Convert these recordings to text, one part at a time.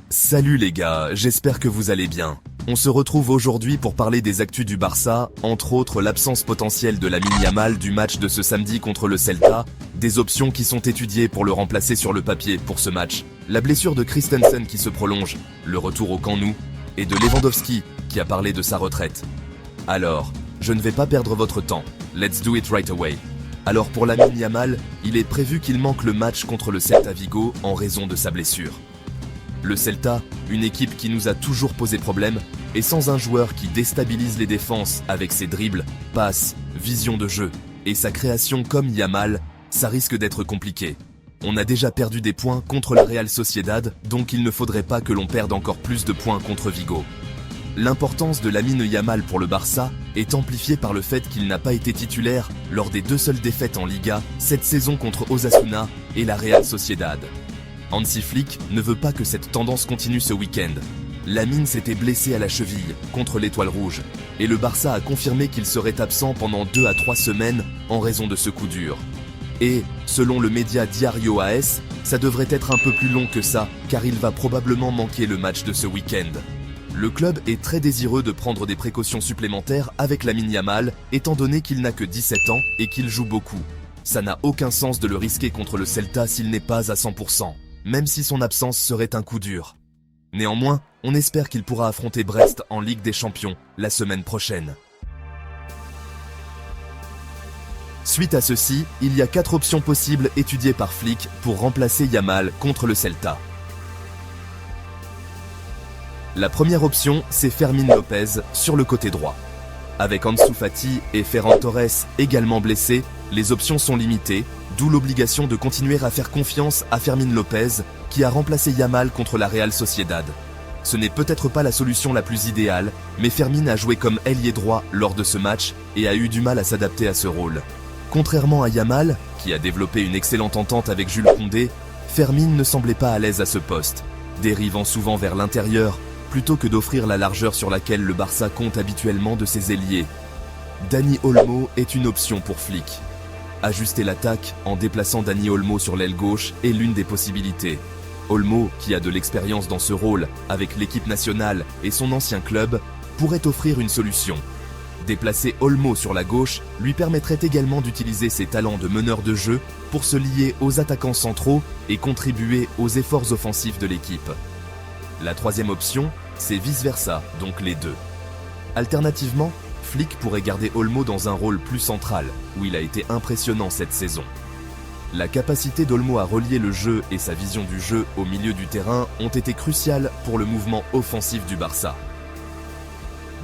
Salut les gars, j'espère que vous allez bien. On se retrouve aujourd'hui pour parler des actus du Barça, entre autres l'absence potentielle de Lamine Yamal du match de ce samedi contre le Celta, des options qui sont étudiées pour le remplacer sur le papier pour ce match, la blessure de Christensen qui se prolonge, le retour au Camp Nou, et de Lewandowski qui a parlé de sa retraite. Alors, je ne vais pas perdre votre temps, let's do it right away. Alors pour Lamine Yamal, il est prévu qu'il manque le match contre le Celta Vigo en raison de sa blessure. Le Celta, une équipe qui nous a toujours posé problème, est sans un joueur qui déstabilise les défenses avec ses dribbles, passes, vision de jeu, et sa création comme Yamal, ça risque d'être compliqué. On a déjà perdu des points contre la Real Sociedad, donc il ne faudrait pas que l'on perde encore plus de points contre Vigo. L'importance de Lamine Yamal pour le Barça est amplifiée par le fait qu'il n'a pas été titulaire lors des deux seules défaites en Liga cette saison contre Osasuna et la Real Sociedad. Hansi Flick ne veut pas que cette tendance continue ce week-end. Lamine s'était blessé à la cheville contre l'Étoile Rouge et le Barça a confirmé qu'il serait absent pendant 2 à 3 semaines en raison de ce coup dur. Et, selon le média Diario AS, ça devrait être un peu plus long que ça car il va probablement manquer le match de ce week-end. Le club est très désireux de prendre des précautions supplémentaires avec Lamine Yamal étant donné qu'il n'a que 17 ans et qu'il joue beaucoup. Ça n'a aucun sens de le risquer contre le Celta s'il n'est pas à 100%. Même si son absence serait un coup dur. Néanmoins, on espère qu'il pourra affronter Brest en Ligue des Champions la semaine prochaine. Suite à ceci, il y a 4 options possibles étudiées par Flick pour remplacer Yamal contre le Celta. La première option, c'est Fermín López sur le côté droit. Avec Ansu Fati et Ferran Torres également blessés, les options sont limitées, d'où l'obligation de continuer à faire confiance à Fermín López, qui a remplacé Yamal contre la Real Sociedad. Ce n'est peut-être pas la solution la plus idéale, mais Fermín a joué comme ailier droit lors de ce match et a eu du mal à s'adapter à ce rôle. Contrairement à Yamal, qui a développé une excellente entente avec Jules Koundé, Fermín ne semblait pas à l'aise à ce poste, dérivant souvent vers l'intérieur, plutôt que d'offrir la largeur sur laquelle le Barça compte habituellement de ses ailiers. Dani Olmo est une option pour Flick. Ajuster l'attaque en déplaçant Dani Olmo sur l'aile gauche est l'une des possibilités. Olmo, qui a de l'expérience dans ce rôle avec l'équipe nationale et son ancien club, pourrait offrir une solution. Déplacer Olmo sur la gauche lui permettrait également d'utiliser ses talents de meneur de jeu pour se lier aux attaquants centraux et contribuer aux efforts offensifs de l'équipe. La troisième option, c'est vice-versa, donc les deux. Alternativement, Flick pourrait garder Olmo dans un rôle plus central, où il a été impressionnant cette saison. La capacité d'Olmo à relier le jeu et sa vision du jeu au milieu du terrain ont été cruciales pour le mouvement offensif du Barça.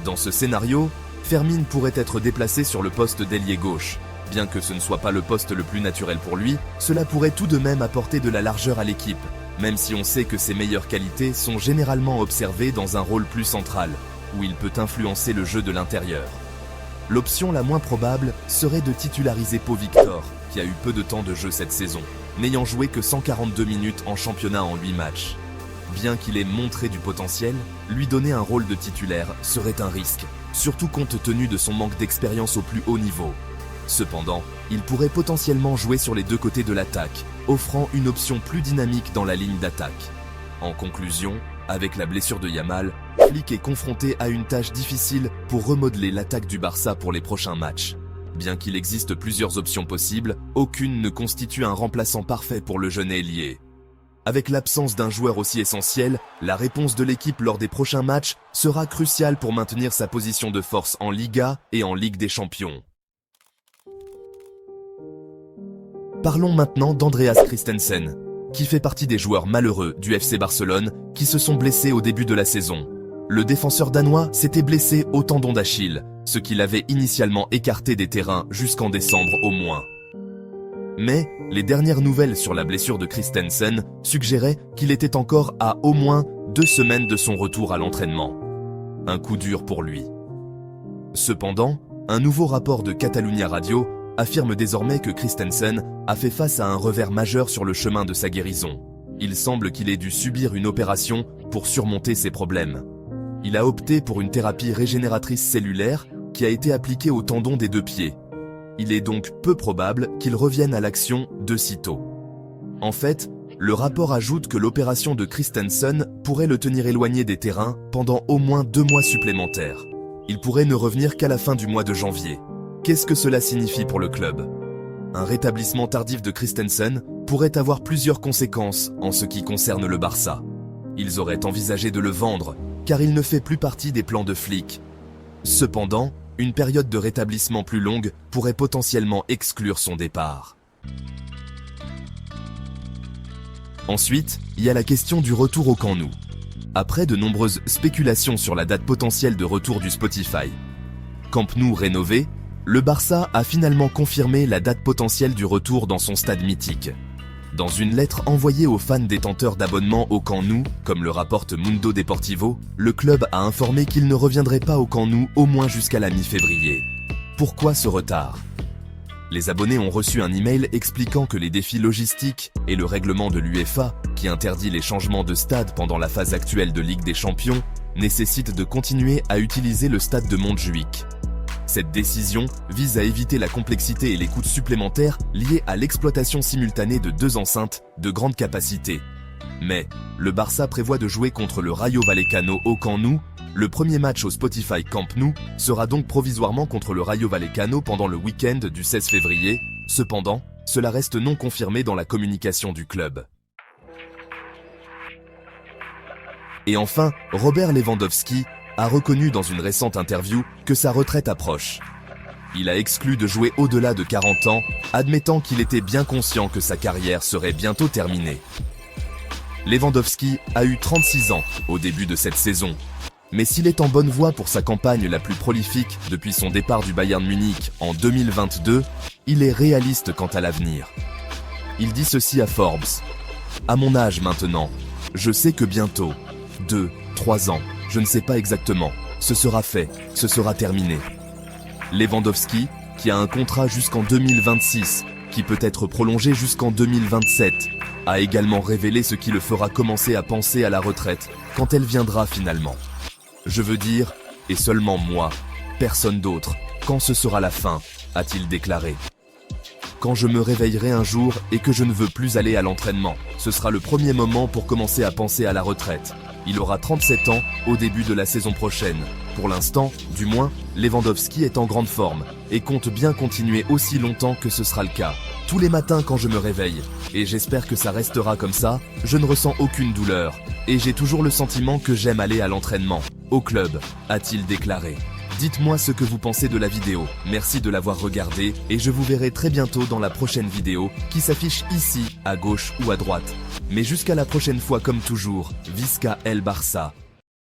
Dans ce scénario, Fermín pourrait être déplacé sur le poste d'ailier gauche. Bien que ce ne soit pas le poste le plus naturel pour lui, cela pourrait tout de même apporter de la largeur à l'équipe, même si on sait que ses meilleures qualités sont généralement observées dans un rôle plus central, où il peut influencer le jeu de l'intérieur. L'option la moins probable serait de titulariser Pau Victor, qui a eu peu de temps de jeu cette saison, n'ayant joué que 142 minutes en championnat en 8 matchs. Bien qu'il ait montré du potentiel, lui donner un rôle de titulaire serait un risque, surtout compte tenu de son manque d'expérience au plus haut niveau. Cependant, il pourrait potentiellement jouer sur les deux côtés de l'attaque, offrant une option plus dynamique dans la ligne d'attaque. En conclusion, avec la blessure de Yamal, Flick est confronté à une tâche difficile pour remodeler l'attaque du Barça pour les prochains matchs. Bien qu'il existe plusieurs options possibles, aucune ne constitue un remplaçant parfait pour le jeune ailier. Avec l'absence d'un joueur aussi essentiel, la réponse de l'équipe lors des prochains matchs sera cruciale pour maintenir sa position de force en Liga et en Ligue des Champions. Parlons maintenant d'Andreas Christensen, qui fait partie des joueurs malheureux du FC Barcelone qui se sont blessés au début de la saison. Le défenseur danois s'était blessé au tendon d'Achille, ce qui l'avait initialement écarté des terrains jusqu'en décembre au moins. Mais les dernières nouvelles sur la blessure de Christensen suggéraient qu'il était encore à au moins 2 semaines de son retour à l'entraînement. Un coup dur pour lui. Cependant, un nouveau rapport de Catalunya Radio affirme désormais que Christensen a fait face à un revers majeur sur le chemin de sa guérison. Il semble qu'il ait dû subir une opération pour surmonter ses problèmes. Il a opté pour une thérapie régénératrice cellulaire qui a été appliquée au tendon des 2 pieds. Il est donc peu probable qu'il revienne à l'action de sitôt. En fait, Le rapport ajoute que l'opération de Christensen pourrait le tenir éloigné des terrains pendant au moins 2 mois supplémentaires. Il pourrait ne revenir qu'à la fin du mois de janvier. Qu'est-ce que cela signifie pour le club? Un rétablissement tardif de Christensen pourrait avoir plusieurs conséquences en ce qui concerne le Barça. Ils auraient envisagé de le vendre, car il ne fait plus partie des plans de Flick. Cependant, une période de rétablissement plus longue pourrait potentiellement exclure son départ. Ensuite, il y a la question du retour au Camp Nou. Après de nombreuses spéculations sur la date potentielle de retour du Spotify Camp Nou rénové, le Barça a finalement confirmé la date potentielle du retour dans son stade mythique. Dans une lettre envoyée aux fans détenteurs d'abonnements au Camp Nou, comme le rapporte Mundo Deportivo, le club a informé qu'il ne reviendrait pas au Camp Nou au moins jusqu'à la mi-février. Pourquoi ce retard? Les abonnés ont reçu un email expliquant que les défis logistiques et le règlement de l'UEFA, qui interdit les changements de stade pendant la phase actuelle de Ligue des Champions, nécessitent de continuer à utiliser le stade de Montjuïc. Cette décision vise à éviter la complexité et les coûts supplémentaires liés à l'exploitation simultanée de 2 enceintes de grande capacité. Mais, le Barça prévoit de jouer contre le Rayo Vallecano au Camp Nou. Le premier match au Spotify Camp Nou sera donc provisoirement contre le Rayo Vallecano pendant le week-end du 16 février. Cependant, cela reste non confirmé dans la communication du club. Et enfin, Robert Lewandowski a reconnu dans une récente interview que sa retraite approche. Il a exclu de jouer au-delà de 40 ans, admettant qu'il était bien conscient que sa carrière serait bientôt terminée. Lewandowski a eu 36 ans au début de cette saison. Mais s'il est en bonne voie pour sa campagne la plus prolifique depuis son départ du Bayern Munich en 2022, il est réaliste quant à l'avenir. Il dit ceci à Forbes. « À mon âge maintenant, je sais que bientôt, 2, 3 ans, je ne sais pas exactement, ce sera fait, ce sera terminé. » Lewandowski, qui a un contrat jusqu'en 2026, qui peut être prolongé jusqu'en 2027, a également révélé ce qui le fera commencer à penser à la retraite quand elle viendra finalement. Je veux dire, et seulement moi, personne d'autre, quand ce sera la fin, a-t-il déclaré. Quand je me réveillerai un jour et que je ne veux plus aller à l'entraînement, ce sera le premier moment pour commencer à penser à la retraite. Il aura 37 ans au début de la saison prochaine. Pour l'instant, du moins, Lewandowski est en grande forme et compte bien continuer aussi longtemps que ce sera le cas. Tous les matins quand je me réveille, et j'espère que ça restera comme ça, je ne ressens aucune douleur, et j'ai toujours le sentiment que j'aime aller à l'entraînement, au club, a-t-il déclaré. Dites-moi ce que vous pensez de la vidéo, merci de l'avoir regardée, et je vous verrai très bientôt dans la prochaine vidéo, qui s'affiche ici, à gauche ou à droite. Mais jusqu'à la prochaine fois comme toujours, Visca el Barça.